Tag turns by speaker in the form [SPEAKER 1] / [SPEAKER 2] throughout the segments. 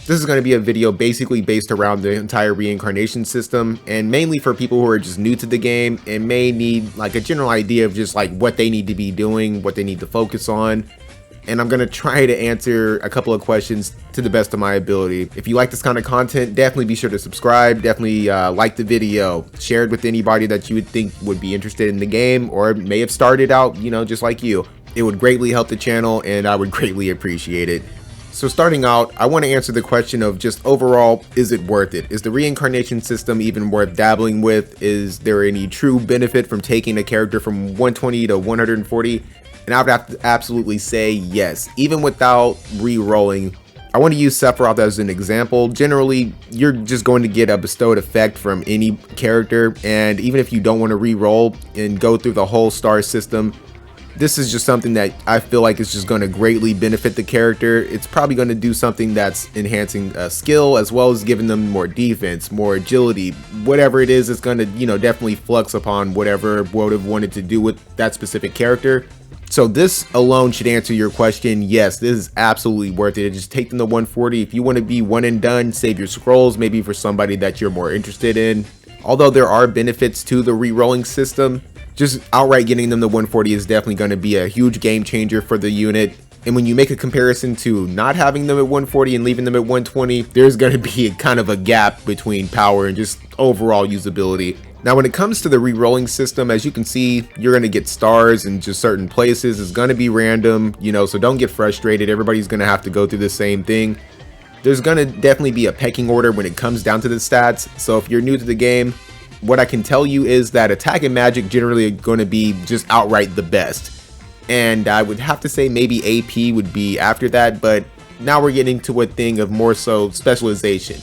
[SPEAKER 1] This is going to be a video basically based around the entire reincarnation system, and mainly for people who are just new to the game and may need like a general idea of just like what they need to be doing, what they need to focus on. And I'm going to try to answer a couple of questions to the best of my ability. If you like this kind of content, definitely be sure to subscribe, definitely like the video, share it with anybody that you would think would be interested in the game or may have started out, you know, just like you. It would greatly help the channel and I would greatly appreciate it. So starting out, I want to answer the question of just overall, is it worth it? Is the reincarnation system even worth dabbling with? Is there any true benefit from taking a character from 120 to 140? And I would have to absolutely say yes, even without re-rolling. I want to use Sephiroth as an example. Generally, you're just going to get a bestowed effect from any character, and even if you don't want to re-roll and go through the whole star system, this is just something that I feel like is just going to greatly benefit the character. It's probably going to do something that's enhancing skill as well as giving them more defense, more agility. Whatever it is, it's going to, you know, definitely flux upon whatever would have wanted to do with that specific character. So this alone should answer your question. Yes, this is absolutely worth it. Just take them to 140. If you want to be one and done, save your scrolls, maybe for somebody that you're more interested in. Although there are benefits to the re-rolling system, just outright getting them to 140 is definitely going to be a huge game changer for the unit. And when you make a comparison to not having them at 140 and leaving them at 120, there's going to be kind of a gap between power and just overall usability. Now, when it comes to the re-rolling system, as you can see, you're going to get stars in just certain places. It's going to be random, you know, so don't get frustrated. Everybody's going to have to go through the same thing. There's going to definitely be a pecking order when it comes down to the stats. So if you're new to the game, what I can tell you is that attack and magic generally are going to be just outright the best. And I would have to say maybe AP would be after that, but now we're getting to a thing of more so specialization.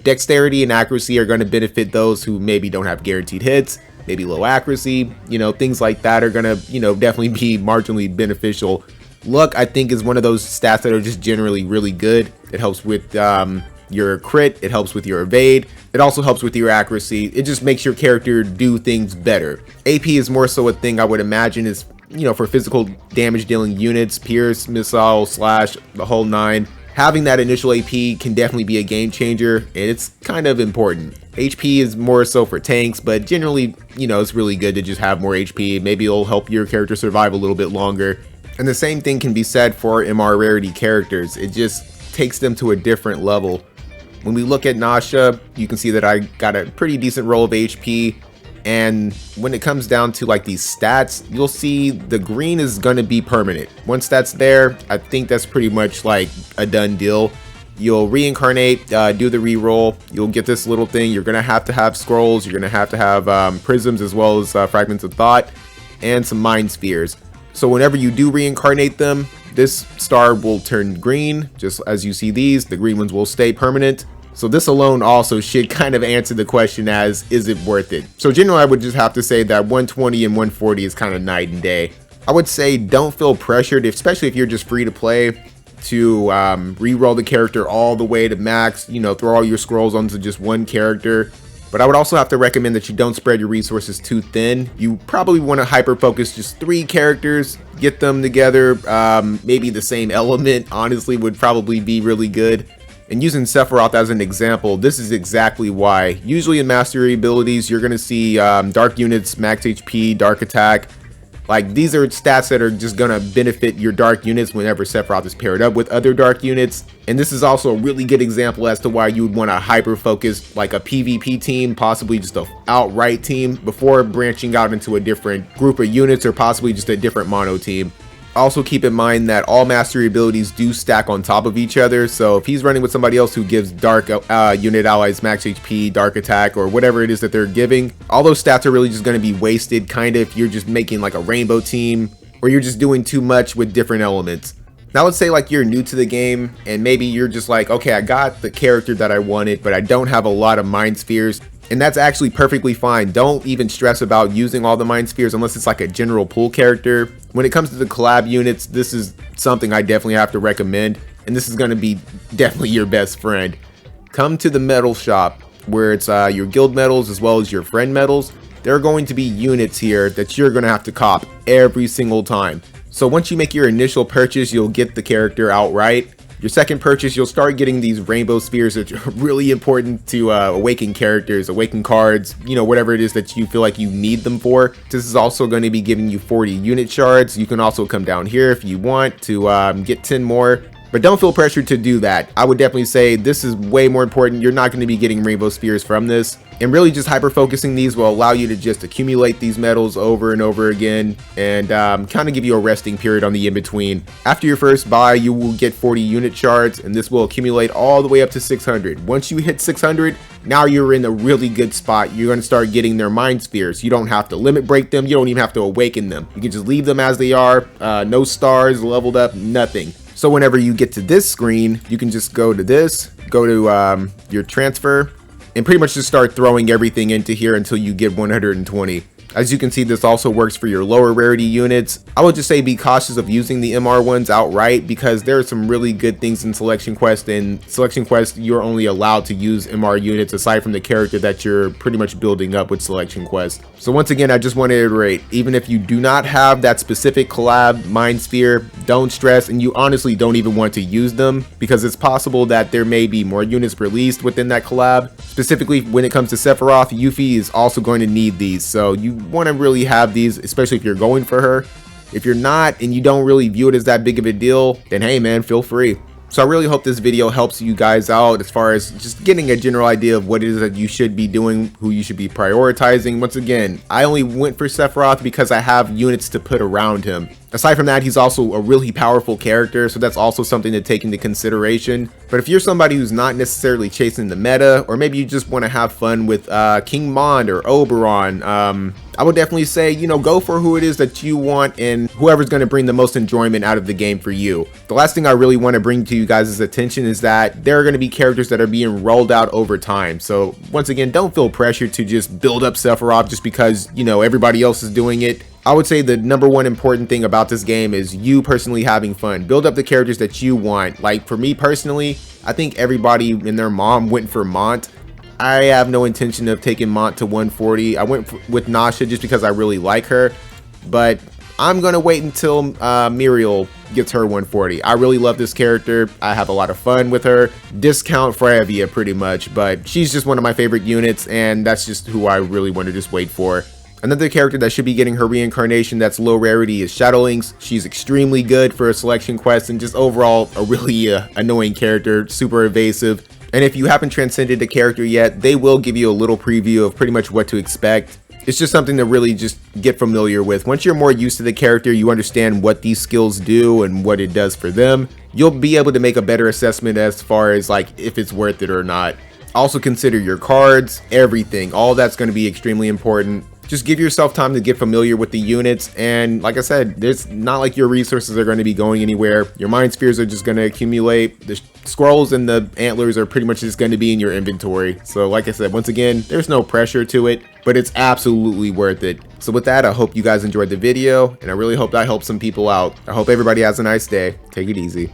[SPEAKER 1] Dexterity and accuracy are going to benefit those who maybe don't have guaranteed hits, maybe low accuracy, you know, things like that are going to, you know, definitely be marginally beneficial. Luck, I think, is one of those stats that are just generally really good. It helps with your crit, it helps with your evade, it also helps with your accuracy. It just makes your character do things better. AP is more so a thing I would imagine is, you know, for physical damage dealing units, pierce, missile, slash, the whole nine. Having that initial AP can definitely be a game changer, and it's kind of important. HP is more so for tanks, but generally, you know, it's really good to just have more HP. Maybe it'll help your character survive a little bit longer. And the same thing can be said for MR rarity characters. It just takes them to a different level. When we look at Nasha, you can see that I got a pretty decent roll of HP. And when it comes down to like these stats, you'll see the green is going to be permanent. Once that's there, I think that's pretty much like a done deal. You'll reincarnate, do the reroll. You'll get this little thing. You're going to have scrolls. You're going to have prisms as well as fragments of thought and some mind spheres. So whenever you do reincarnate them, this star will turn green. Just as you see these, the green ones will stay permanent. So this alone also should kind of answer the question as, is it worth it? So generally I would just have to say that 120 and 140 is kind of night and day. I would say don't feel pressured, especially if you're just free to play, to re-roll the character all the way to max, you know, throw all your scrolls onto just one character. But I would also have to recommend that you don't spread your resources too thin. You probably want to hyper focus just 3 characters, get them together. Maybe the same element, honestly, would probably be really good. And using Sephiroth as an example, this is exactly why. Usually in mastery abilities, you're going to see dark units, max HP, dark attack. Like, these are stats that are just going to benefit your dark units whenever Sephiroth is paired up with other dark units. And this is also a really good example as to why you would want to hyper focus like a PvP team, possibly just a outright team, before branching out into a different group of units or possibly just a different mono team. Also keep in mind that all mastery abilities do stack on top of each other, so if he's running with somebody else who gives dark unit allies max HP, dark attack, or whatever it is that they're giving, all those stats are really just going to be wasted kind of if you're just making like a rainbow team, or you're just doing too much with different elements. Now let's say like you're new to the game, and maybe you're just like, okay, I got the character that I wanted, but I don't have a lot of mind spheres. And that's actually perfectly fine. Don't even stress about using all the mind spheres unless it's like a general pool character. When it comes to the collab units, this is something I definitely have to recommend, and this is going to be definitely your best friend. Come to the medal shop where it's your guild medals as well as your friend medals. There are going to be units here that you're going to have to cop every single time. So once you make your initial purchase, you'll get the character outright. Your second purchase, you'll start getting these rainbow spheres, which are really important to awaken characters, awaken cards, you know, whatever it is that you feel like you need them for. This is also going to be giving you 40 unit shards. You can also come down here if you want to get 10 more. But don't feel pressured to do that. I would definitely say this is way more important. You're not going to be getting rainbow spheres from this. And really just hyper focusing these will allow you to just accumulate these medals over and over again and kind of give you a resting period on the in-between. After your first buy, you will get 40 unit shards, and this will accumulate all the way up to 600. Once you hit 600, now you're in a really good spot. You're going to start getting their mind spheres. You don't have to limit break them. You don't even have to awaken them. You can just leave them as they are. No stars, leveled up, nothing. So whenever you get to this screen, you can just go to this, go to your transfer, and pretty much just start throwing everything into here until you get 120. As you can see, this also works for your lower rarity units. I would just say be cautious of using the MR ones outright because there are some really good things in Selection Quest. And Selection Quest, you're only allowed to use MR units aside from the character that you're pretty much building up with Selection Quest. So once again, I just want to iterate, even if you do not have that specific collab Mind Sphere, don't stress, and you honestly don't even want to use them because it's possible that there may be more units released within that collab. Specifically when it comes to Sephiroth, Yuffie is also going to need these. So you want to really have these, especially if you're going for her. If you're not and you don't really view it as that big of a deal, then hey man, feel free. So I really hope this video helps you guys out as far as just getting a general idea of what it is that you should be doing, who you should be prioritizing. Once again, I only went for Sephiroth because I have units to put around him. Aside from that, he's also a really powerful character, so that's also something to take into consideration. But if you're somebody who's not necessarily chasing the meta, or maybe you just want to have fun with King Mond or Oberon, I would definitely say, you know, go for who it is that you want and whoever's going to bring the most enjoyment out of the game for you. The last thing I really want to bring to you guys' attention is that there are going to be characters that are being rolled out over time. So once again, don't feel pressured to just build up Sephiroth just because, you know, everybody else is doing it. I would say the number one important thing about this game is you personally having fun. Build up the characters that you want. Like for me personally, I think everybody and their mom went for Mont. I have no intention of taking Mont to 140. I went with Nasha just because I really like her, but I'm gonna wait until Muriel gets her 140. I really love this character. I have a lot of fun with her. Discount Fravia pretty much, but she's just one of my favorite units, and that's just who I really want to just wait for. Another character that should be getting her reincarnation that's low rarity is Shadowlings. She's extremely good for a Selection Quest and just overall a really annoying character, super evasive. And if you haven't transcended a character yet, they will give you a little preview of pretty much what to expect. It's just something to really just get familiar with. Once you're more used to the character, you understand what these skills do and what it does for them, you'll be able to make a better assessment as far as like if it's worth it or not. Also consider your cards, everything. All that's going to be extremely important. Just give yourself time to get familiar with the units, and like I said, there's not like your resources are going to be going anywhere. Your mind spheres are just going to accumulate. The scrolls and the antlers are pretty much just going to be in your inventory. So like I said, once again, there's no pressure to it, but it's absolutely worth it. So with that, I hope you guys enjoyed the video, and I really hope that helped some people out. I hope everybody has a nice day. Take it easy.